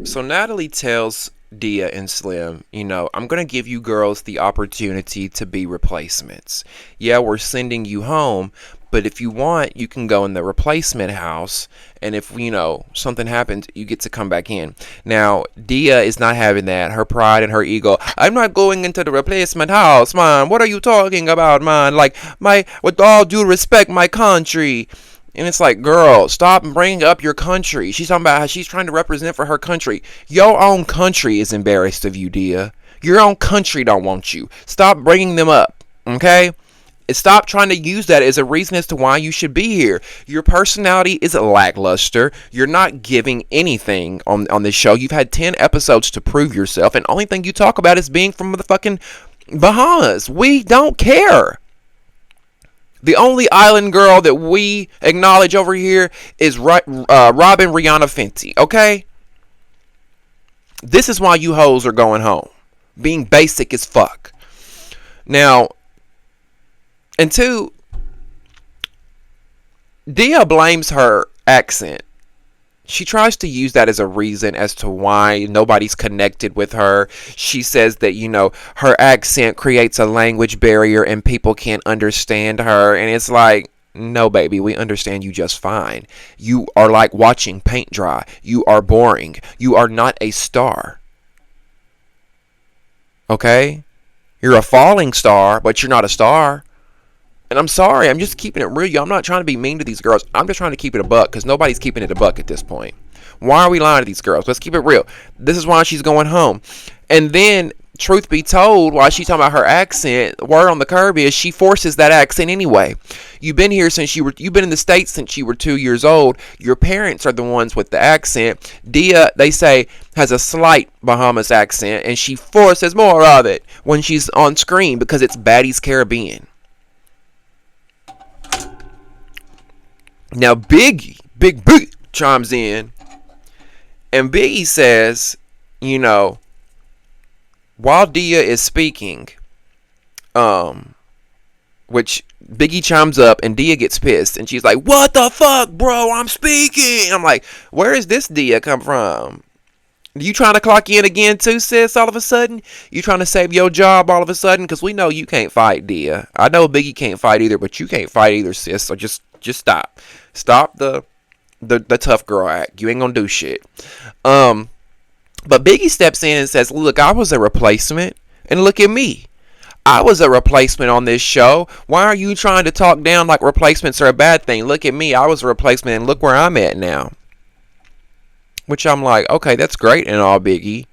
Speaker 1: So Natalie tells Dia and Slim, I'm going to give you girls the opportunity to be replacements. Yeah, we're sending you home, but if you want, you can go in the replacement house, and if, something happens, you get to come back in. Now, Dia is not having that. Her pride and her ego, I'm not going into the replacement house, man. What are you talking about, man? Like, with all due respect, my country. And it's like, girl, stop bringing up your country. She's talking about how she's trying to represent for her country. Your own country is embarrassed of you, Dia. Your own country don't want you. Stop bringing them up, okay? And stop trying to use that as a reason as to why you should be here. Your personality is lackluster. You're not giving anything on this show. You've had 10 episodes to prove yourself, and the only thing you talk about is being from the fucking Bahamas. We don't care. The only island girl that we acknowledge over here is Robin Rihanna Fenty, okay? This is why you hoes are going home. Being basic as fuck. Now, and two, Dia blames her accent. She tries to use that as a reason as to why nobody's connected with her. She says that, her accent creates a language barrier and people can't understand her. And it's like, no, baby, we understand you just fine. You are like watching paint dry. You are boring. You are not a star. Okay? You're a falling star, but you're not a star. And I'm sorry, I'm just keeping it real. I'm not trying to be mean to these girls. I'm just trying to keep it a buck because nobody's keeping it a buck at this point. Why are we lying to these girls? Let's keep it real. This is why she's going home. And then, truth be told, while she's talking about her accent, word on the curb is she forces that accent anyway. You've been here since you've been in the States since you were 2 years old. Your parents are the ones with the accent. Dia, they say, has a slight Bahamas accent, and she forces more of it when she's on screen because it's Baddies Caribbean. Now Big chimes in And Biggie says, you know, while Dia is speaking, which Biggie chimes up and Dia gets pissed and she's like, "What the fuck, bro? I'm speaking." I'm like, where is this Dia come from? You trying to clock in again too, sis, all of a sudden? You trying to save your job all of a sudden? Because we know you can't fight, Dia. I know Biggie can't fight either, but you can't fight either, sis. So just stop. Stop the tough girl act. You ain't gonna do shit. But Biggie steps in and says, "Look, I was a replacement, and look at me. I was a replacement on this show. Why are you trying to talk down like replacements are a bad thing? Look at me. I was a replacement, and look where I'm at now." Which I'm like, okay, that's great and all, Biggie.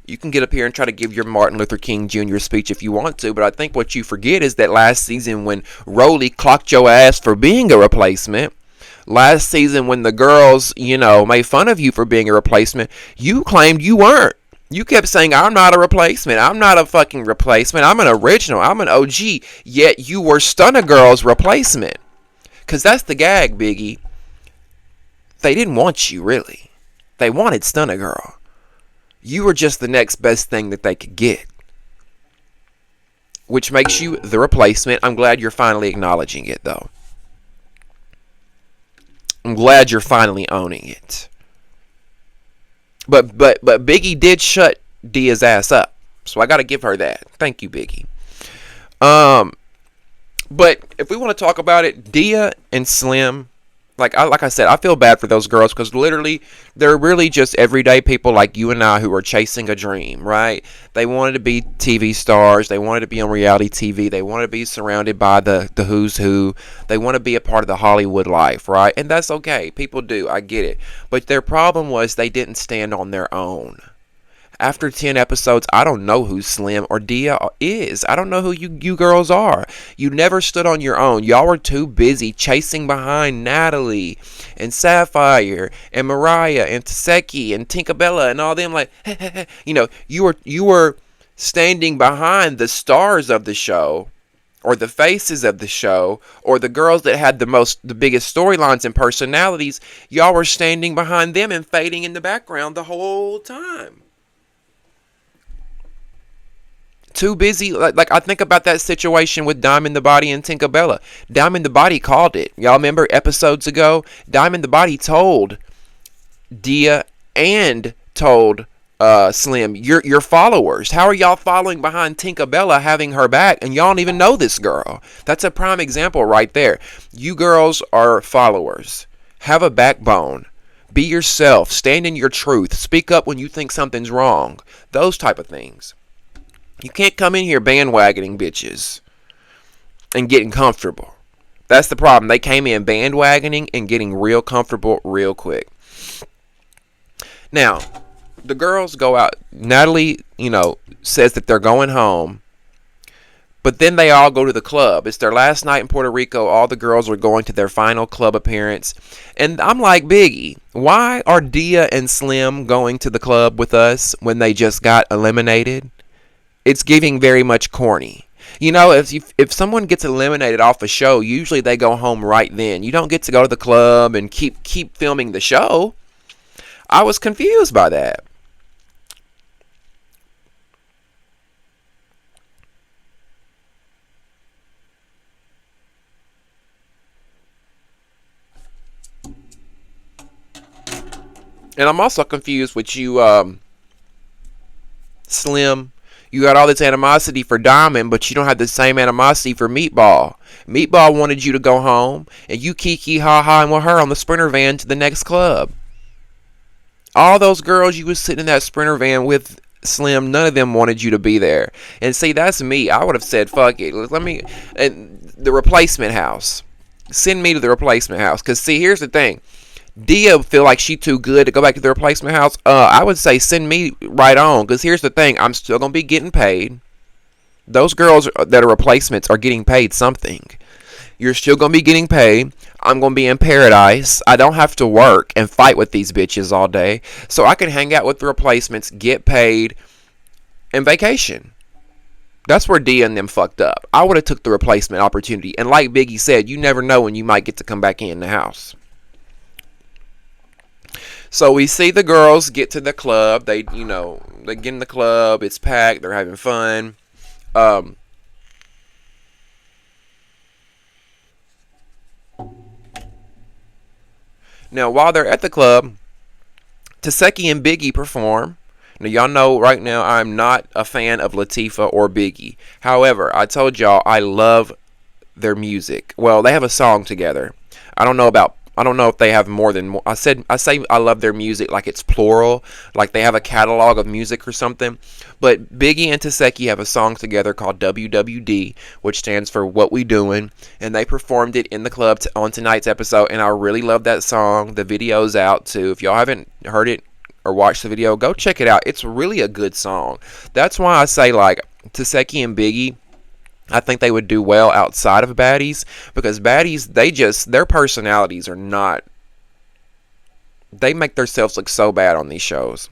Speaker 1: You can get up here and try to give your Martin Luther King Jr. speech if you want to, but I think what you forget is that last season when Roelly clocked your ass for being a replacement, last season when the girls, made fun of you for being a replacement, you claimed you weren't. You kept saying, "I'm not a replacement. I'm not a fucking replacement. I'm an original. I'm an OG." Yet you were Stunner Girl's replacement. Because that's the gag, Biggie. They didn't want you, really. They wanted Stunner Girl. You were just the next best thing that they could get. Which makes you the replacement. I'm glad you're finally acknowledging it, though. I'm glad you're finally owning it. But Biggie did shut Dia's ass up. So I got to give her that. Thank you, Biggie. But if we want to talk about it, Dia and Slim, like I said, I feel bad for those girls because literally they're really just everyday people like you and I who are chasing a dream, right? They wanted to be TV stars. They wanted to be on reality TV. They wanted to be surrounded by the who's who. They want to be a part of the Hollywood life, right? And that's okay. People do. I get it. But their problem was they didn't stand on their own. After 10 episodes, I don't know who Slim or Dia is. I don't know who you girls are. You never stood on your own. Y'all were too busy chasing behind Natalie and Sapphire and Mariah and Taseki and Tinkerbella and all them. Like, you were standing behind the stars of the show, or the faces of the show, or the girls that had the biggest storylines and personalities. Y'all were standing behind them and fading in the background the whole time. Too busy. Like I think about that situation with Diamond the Body and Tinkerbella. Diamond the Body called it. Y'all remember episodes ago? Diamond the Body told Dia and told Slim, your followers. How are y'all following behind Tinkerbella, having her back, and y'all don't even know this girl? That's a prime example right there. You girls are followers. Have a backbone. Be yourself. Stand in your truth. Speak up when you think something's wrong. Those type of things. You can't come in here bandwagoning bitches and getting comfortable. That's the problem. They came in bandwagoning and getting real comfortable real quick. Now, the girls go out. Natalie, says that they're going home. But then they all go to the club. It's their last night in Puerto Rico. All the girls are going to their final club appearance. And I'm like, Biggie, why are Dia and Slim going to the club with us when they just got eliminated? It's giving very much corny. If someone gets eliminated off a show, usually they go home right then. You don't get to go to the club and keep filming the show. I was confused by that. And I'm also confused with you, Slim. You got all this animosity for Diamond, but you don't have the same animosity for Meatball. Meatball wanted you to go home, and you kiki ha-ha with her on the Sprinter van to the next club. All those girls you was sitting in that Sprinter van with, Slim, none of them wanted you to be there. And see, that's me. I would have said, fuck it. The replacement house. Send me to the replacement house. Because, see, here's the thing. Dia feel like she too good to go back to the replacement house. I would say send me right on. Because here's the thing. I'm still going to be getting paid. Those girls that are replacements are getting paid something. You're still going to be getting paid. I'm going to be in paradise. I don't have to work and fight with these bitches all day. So I can hang out with the replacements, get paid, and vacation. That's where Dia and them fucked up. I would have took the replacement opportunity. And like Biggie said, you never know when you might get to come back in the house. So we see the girls get to the club. They get in the club. It's packed. They're having fun. Um, Now, while they're at the club, Taseki and Biggie perform. Now, y'all know right now I'm not a fan of Latifah or Biggie. However, I told y'all I love their music. Well, they have a song together. I don't know if they have more than I say I love their music like it's plural, like they have a catalog of music or something. But Biggie and Taseki have a song together called WWD, which stands for What We Doing, and they performed it in the club on tonight's episode, and I really love that song. The video's out too. If y'all haven't heard it or watched the video, go check it out. It's really a good song. That's why I say, like, Taseki and Biggie, I think they would do well outside of Baddies, because Baddies, their personalities are not, they make themselves look so bad on these shows.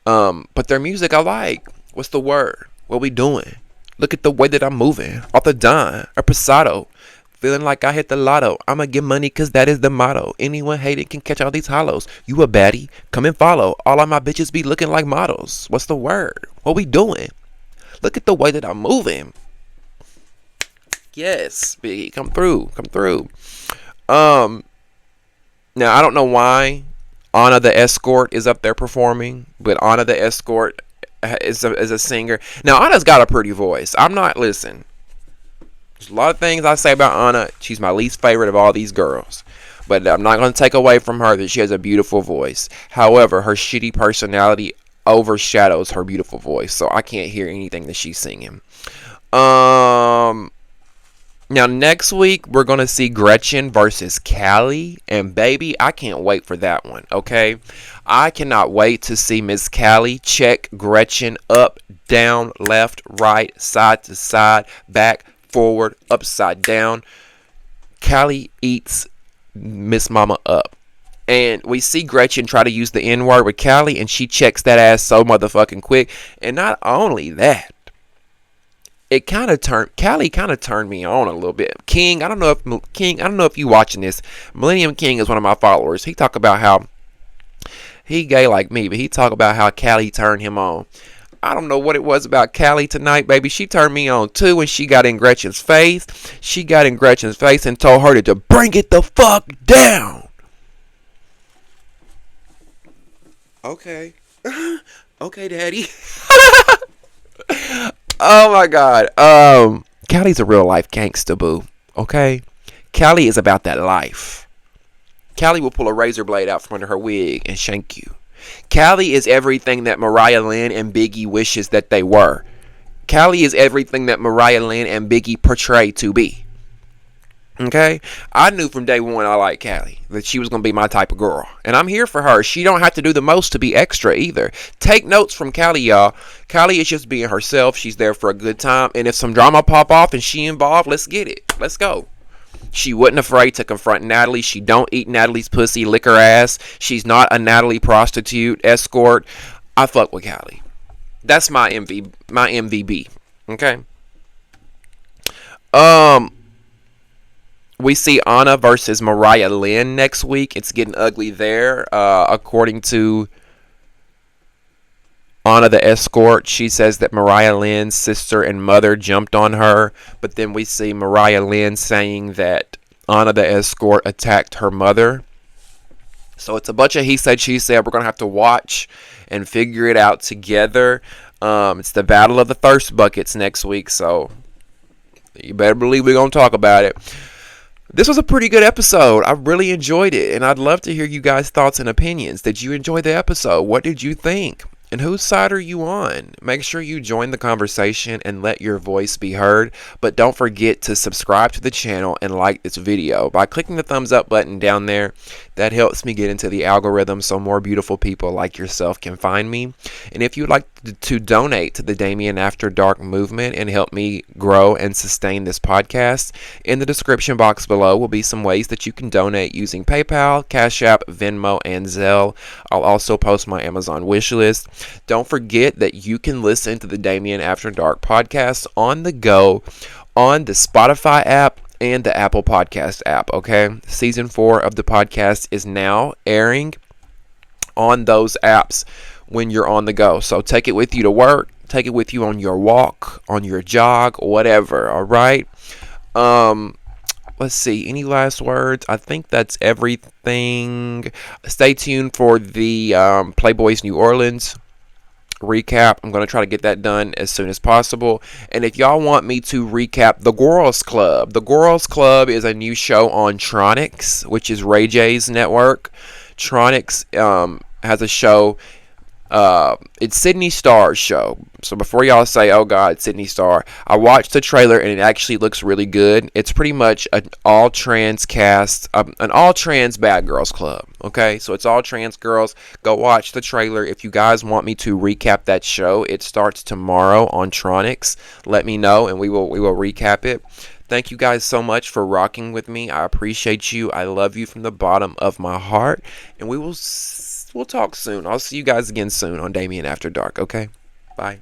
Speaker 1: But their music I like. What's the word? What we doing? Look at the way that I'm moving. Off the dime or pasado. Feeling like I hit the lotto. I'ma get money cause that is the motto. Anyone hating can catch all these hollows. You a baddie? Come and follow. All of my bitches be looking like models. What's the word? What we doing? Look at the way that I'm moving. Yes, Biggie, come through. Now I don't know why Anna the escort is up there performing, but Anna the escort is a singer. Now Anna's got a pretty voice. Listen. There's a lot of things I say about Anna. She's my least favorite of all these girls. But I'm not going to take away from her that she has a beautiful voice. However, her shitty personality overshadows her beautiful voice, so I can't hear anything that she's singing. Now, next week, we're going to see Gretchen versus Callie. And, baby, I can't wait for that one, okay? I cannot wait to see Miss Callie check Gretchen up, down, left, right, side to side, back, forward, upside down. Callie eats Miss Mama up. And we see Gretchen try to use the N-word with Callie, and she checks that ass so motherfucking quick. And not only that, Callie kind of turned me on a little bit. King, I don't know if you watching this. Millennium King is one of my followers. He talk about how he gay like me, but he talk about how Callie turned him on. I don't know what it was about Callie tonight, baby. She turned me on too when she got in Gretchen's face. She got in Gretchen's face and told her to bring it the fuck down. Okay. Okay, daddy. Oh my god. Callie's a real life gangsta boo. Okay? Callie is about that life. Callie will pull a razor blade out from under her wig and shank you. Callie is everything that Mariah Lynn and Biggie wishes that they were. Callie is everything that Mariah Lynn and Biggie portray to be. Okay? I knew from day one I liked Callie, that she was going to be my type of girl. And I'm here for her. She don't have to do the most to be extra either. Take notes from Callie, y'all. Callie is just being herself. She's there for a good time. And if some drama pop off and she involved, let's get it. Let's go. She wasn't afraid to confront Natalie. She don't eat Natalie's pussy, lick her ass. She's not a Natalie prostitute, escort. I fuck with Callie. That's my MVB. Okay? We see Anna versus Mariah Lynn next week. It's getting ugly there. According to Anna the escort, she says that Mariah Lynn's sister and mother jumped on her. But then we see Mariah Lynn saying that Anna the escort attacked her mother. So it's a bunch of he said, she said. We're going to have to watch and figure it out together. It's the Battle of the Thirst Buckets next week. So you better believe we're going to talk about it. This was a pretty good episode. I really enjoyed it, and I'd love to hear you guys' thoughts and opinions. Did you enjoy the episode? What did you think? And whose side are you on? Make sure you join the conversation and let your voice be heard. But don't forget to subscribe to the channel and like this video. By clicking the thumbs up button down there, that helps me get into the algorithm so more beautiful people like yourself can find me. And if you'd like to donate to the Damien After Dark movement and help me grow and sustain this podcast, in the description box below will be some ways that you can donate using PayPal, Cash App, Venmo, and Zelle. I'll also post my Amazon wish list. Don't forget that you can listen to the Damien After Dark podcast on the go on the Spotify app and the Apple Podcast app, okay? Season 4 of the podcast is now airing, on those apps when you're on the go. So take it with you to work, take it with you on your walk, on your jog, whatever. All right. Let's see. Any last words? I think that's everything. Stay tuned for the Playboys New Orleans recap. I'm going to try to get that done as soon as possible. And if y'all want me to recap The Girls Club is a new show on Tronix, which is Ray J's network. Tronix has a show. It's Sydney Starr's show. So before y'all say, "Oh God, Sydney Starr," I watched the trailer and it actually looks really good. It's pretty much an all trans cast, an all trans bad girls club. Okay, so it's all trans girls. Go watch the trailer if you guys want me to recap that show. It starts tomorrow on Tronix. Let me know and we will recap it. Thank you guys so much for rocking with me. I appreciate you. I love you from the bottom of my heart, and we'll talk soon. I'll see you guys again soon on Damien After Dark, okay? Bye.